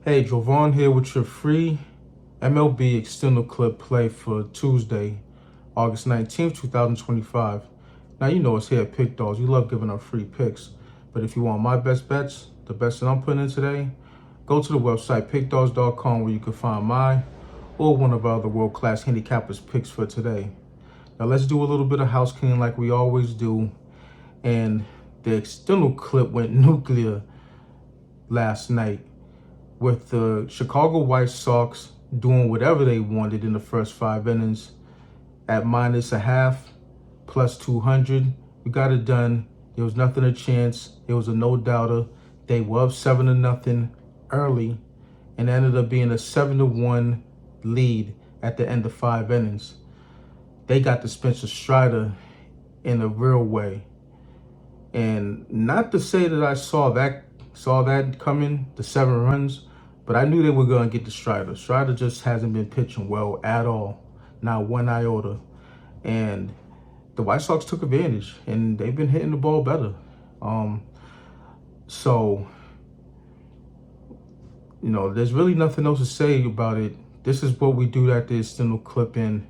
Hey, Jovan here with your free MLB Extendo clip play for Tuesday, August 19th, 2025. Now, you know it's here at Pick Dawgz. We love giving out free picks. But if you want my best bets, the best that I'm putting in today, go to the website pickdawgz.com where you can find my or one of our other world-class handicappers picks for today. Now, let's do a little bit of house cleaning like we always do. And the Extendo clip went nuclear last night, with the Chicago White Sox doing whatever they wanted in the first 5 innings at -0.5, plus 200. We got it done. There was nothing a chance. It was a no-doubter. They were up 7-0 early and ended up being a 7-1 lead at the end of 5 innings. They got to Spencer Strider in a real way. And not to say that I saw that coming, the 7 runs, but I knew they were going to get to Strider. Strider just hasn't been pitching well at all, not one iota. And the White Sox took advantage, and they've been hitting the ball better. So, there's really nothing else to say about it. This is what we do at the Extendo clip, and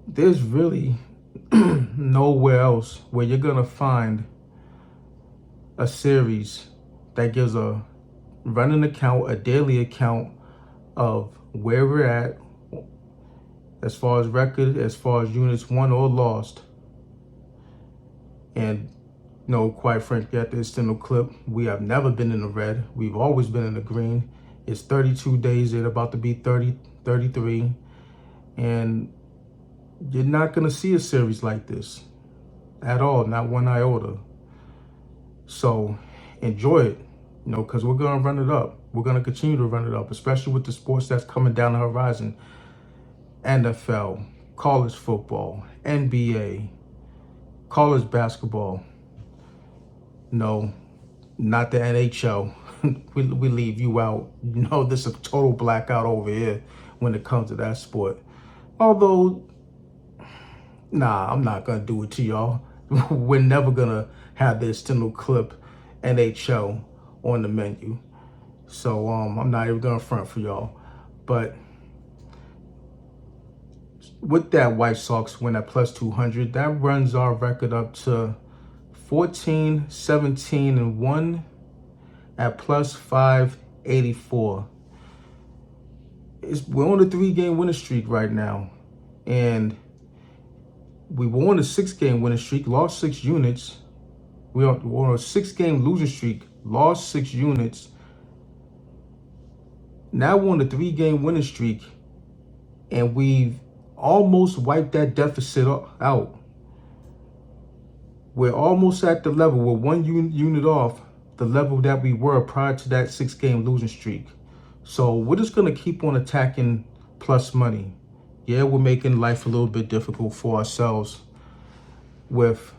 there's really nowhere else where you're going to find a series that gives a running account, a daily account of where we're at as far as record, as far as units won or lost. And quite frankly, at the Extendo clip, we have never been in the red. We've always been in the green. It's 32 days, it's about to be 33. And you're not going to see a series like this at all, not one iota. So enjoy it, because we're going to run it up. We're going to continue to run it up, especially with the sports that's coming down the horizon. NFL, college football, NBA, college basketball. No, not the NHL. we leave you out. There's a total blackout over here when it comes to that sport. Although, nah, I'm not going to do it to y'all. We're never going to have the Extendo clip NHL on the menu. So I'm not even going to front for y'all. But with that White Sox win at plus 200, that runs our record up to 14, 17, and 1 at plus 584. We're on a 3-game winning streak right now. And we were on a 6-game winning streak, lost 6 units. We're on a 6-game losing streak, lost 6 units. Now we're on a 3-game winning streak, and we've almost wiped that deficit out. We're almost at the level, we're 1 unit off the level that we were prior to that 6-game losing streak. So we're just going to keep on attacking plus money. Yeah, we're making life a little bit difficult for ourselves with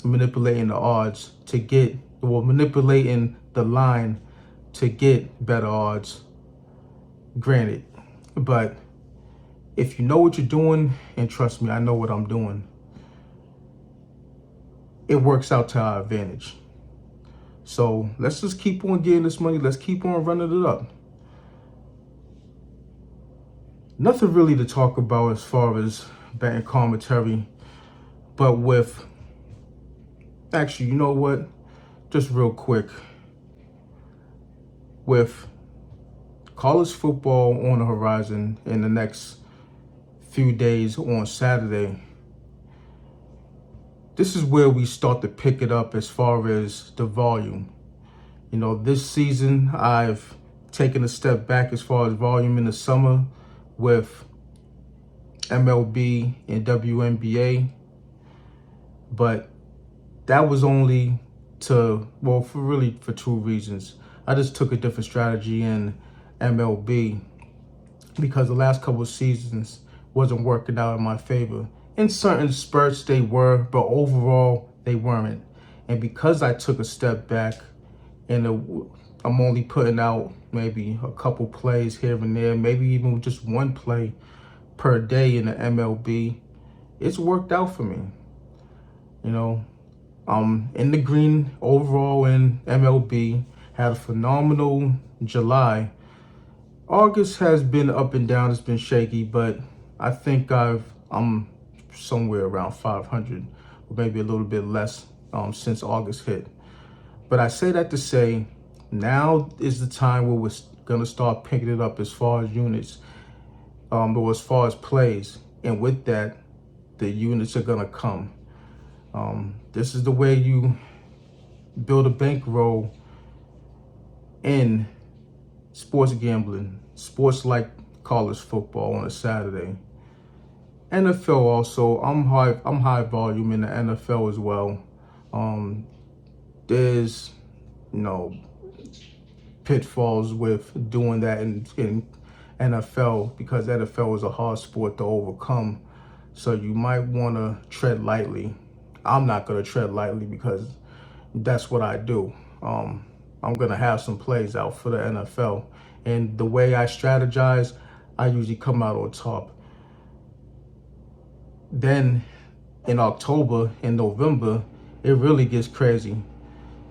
manipulating the odds to get, or manipulating the line to get better odds. Granted, but if you know what you're doing, and trust me, I know what I'm doing, it works out to our advantage. So let's just keep on getting this money. Let's keep on running it up. Nothing really to talk about as far as betting commentary, but actually, you know what? Just real quick, with college football on the horizon in the next few days on Saturday, this is where we start to pick it up as far as the volume. This season, I've taken a step back as far as volume in the summer with MLB and WNBA, but that was only for 2 reasons. I just took a different strategy in MLB because the last couple of seasons wasn't working out in my favor. In certain spurts they were, but overall they weren't. And because I took a step back and I'm only putting out maybe a couple plays here and there, maybe even just 1 play per day in the MLB, it's worked out for me. I'm in the green overall in MLB, Had a phenomenal July. August has been up and down. It's been shaky, but I think I'm somewhere around 500, or maybe a little bit less since August hit. But I say that to say, now is the time where we're gonna start picking it up as far as units, or as far as plays, and with that, the units are gonna come. This is the way you build a bankroll in sports gambling, sports like college football on a Saturday. NFL also, I'm high volume in the NFL as well. There's pitfalls with doing that in NFL, because NFL is a hard sport to overcome. So you might want to tread lightly. I'm not going to tread lightly because that's what I do. I'm going to have some plays out for the NFL. And the way I strategize, I usually come out on top. Then in October and November, it really gets crazy,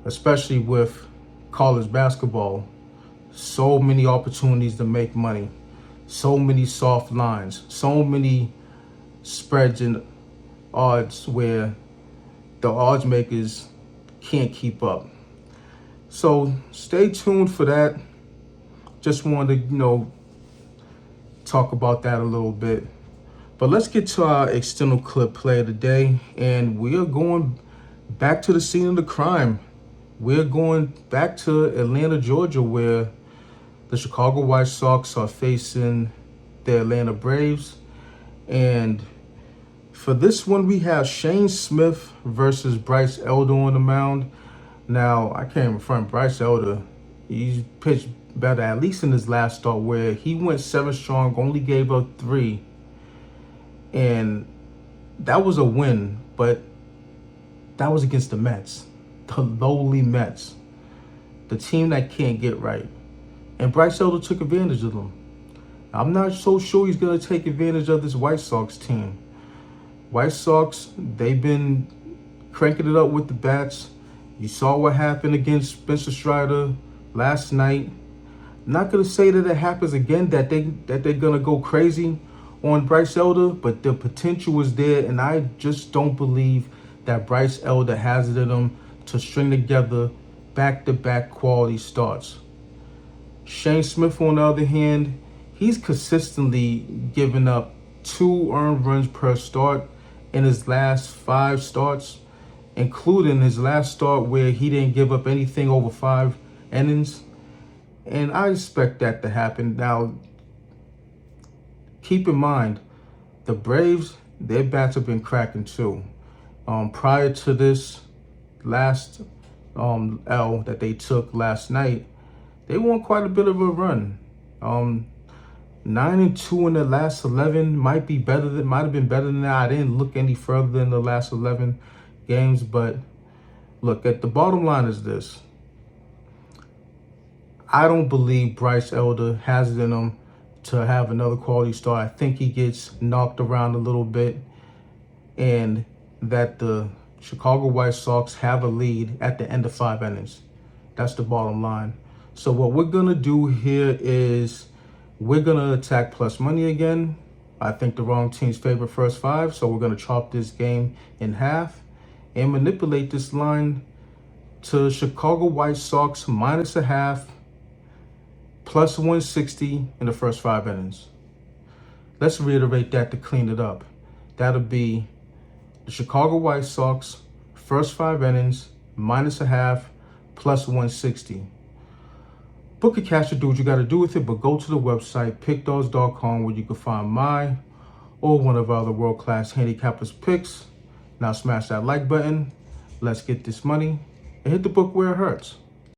especially with college basketball. So many opportunities to make money, so many soft lines, so many spreads and odds where the odds makers can't keep up. So stay tuned for that. Just wanted to, talk about that a little bit. But let's get to our external clip play of the day. And we are going back to the scene of the crime. We're going back to Atlanta, Georgia, where the Chicago White Sox are facing the Atlanta Braves. And for this one, we have Shane Smith versus Bryce Elder on the mound. Now, I can't even front Bryce Elder. He's pitched better, at least in his last start, where he went 7 strong, only gave up 3. And that was a win, but that was against the Mets, the lowly Mets, the team that can't get right. And Bryce Elder took advantage of them. I'm not so sure he's going to take advantage of this White Sox team. White Sox, they've been cranking it up with the bats. You saw what happened against Spencer Strider last night. Not going to say that it happens again, that they're going to go crazy on Bryce Elder, but the potential is there, and I just don't believe that Bryce Elder has it in him to string together back-to-back quality starts. Shane Smith, on the other hand, he's consistently given up 2 earned runs per start in his last 5 starts, including his last start where he didn't give up anything over 5 innings. And I expect that to happen. Now, keep in mind, the Braves, their bats have been cracking too. Prior to this last L that they took last night, they won quite a bit of a run. 9-2 in the last 11 might have been better than that. I didn't look any further than the last 11 games, but look, at the bottom line is this. I don't believe Bryce Elder has it in him to have another quality start. I think he gets knocked around a little bit, and that the Chicago White Sox have a lead at the end of 5 innings. That's the bottom line. So what we're going to do here is we're going to attack plus money again. I think the wrong team's favorite first 5, so we're going to chop this game in half and manipulate this line to Chicago White Sox -0.5, plus 160 in the first 5 innings. Let's reiterate that to clean it up. That'll be the Chicago White Sox first 5 innings, -0.5, plus 160. Book a cash to do what you got to do with it, but go to the website, pickdawgz.com, where you can find my or one of our other world-class handicappers picks. Now smash that like button. Let's get this money and hit the book where it hurts.